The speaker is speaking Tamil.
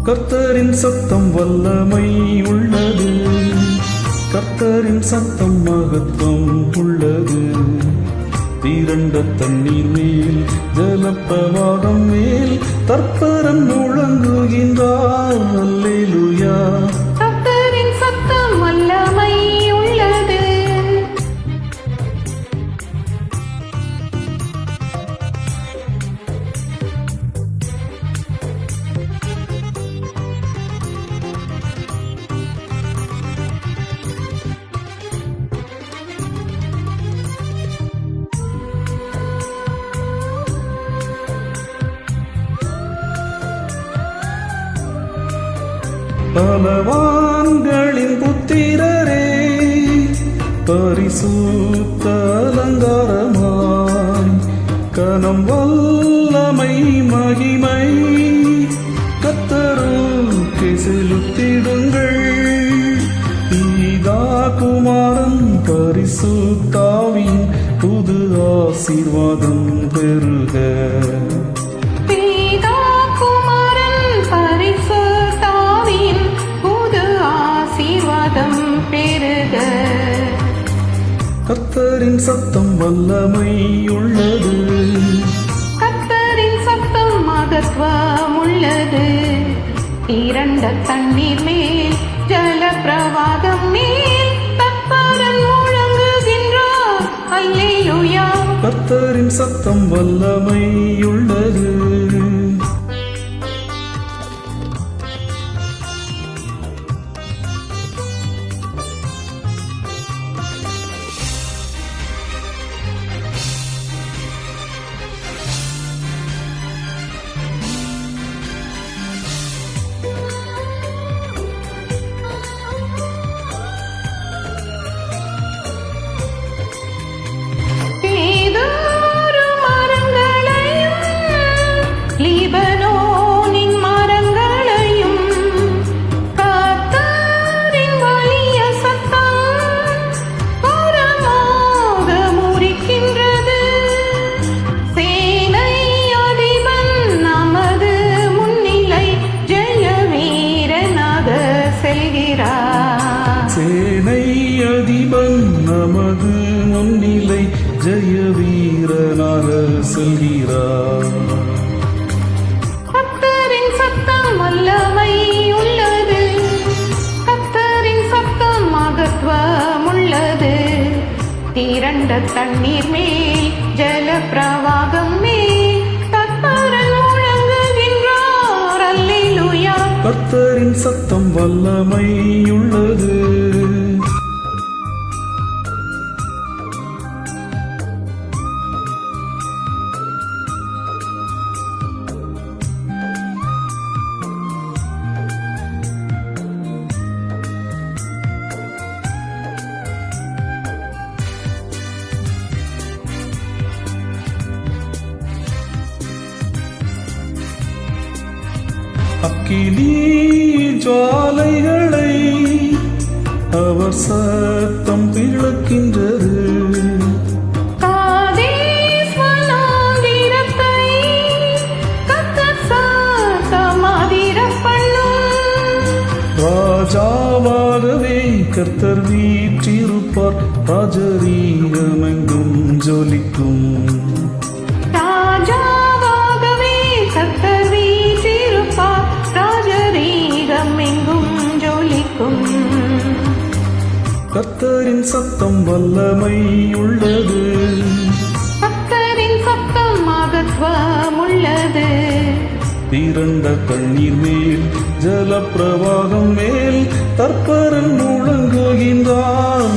கர்த்தரின் சத்தம் வல்லமை உள்ளது, கர்த்தரின் சத்தம் மகத்துவம் உள்ளது. திரண்ட தண்ணீர் மேல் ஜலப்பிரவாகம் மேல் தற்பரன் முழங்குகின்றார். அல்லேலூயா. கர்த்தரின் சத்தம் வல்லமை உள்ளது. பலவான்களின் புத்திரரே, பரிசுத்த அலங்காரமாய் கனம் வல்லமை மகிமை கர்த்தருக்கே செலுத்திடுங்கள். பிதா குமாரன் பரிசுத்தாவின் புது ஆசீர்வாதம் பெறுக. கர்த்தரின் சத்தம் வல்லமை உள்ளது, கர்த்தரின் சத்தம் மகத்துவம் உள்ளது. இரண்ட தண்ணீர் மேல் ஜலப்பிரவாகம் மேல் தற்பரன் முழங்குகின்றார். அல்லேலூயா. கர்த்தரின் சத்தம் வல்லமை உள்ளது. சேனை அதிபன் நமது முன்னிலை ஜெய வீரனாக செல்கிறார். கர்த்தரின் சத்தம் வல்லமை உள்ளது, கர்த்தரின் சத்தம் மகத்துவம் உள்ளது. திரண்ட தண்ணீர் மேல் ஜலப்பிரவாகம் மேல் தற்பரன் முழங்குகின்றார். அல்லேலூயா. கர்த்தரின் சத்தம் வல்லமை உள்ளது. அக்கினி ஜுவாலைகளை அவர் சத்தம் பிளக்கின்றது. ராஜாவாகவே கர்த்தர் வீற்றிருப்பார், ராஜரீகமெங்கும் ஜொலிக்கும். கர்த்தரின் சத்தம் வல்லமை உள்ளது, கர்த்தரின் சத்தம் மகத்துவம் உள்ளது. திரண்ட தண்ணீர் மேல் ஜலப்பிரவாகம் மேல் தற்பரன் முழங்குகின்றார்.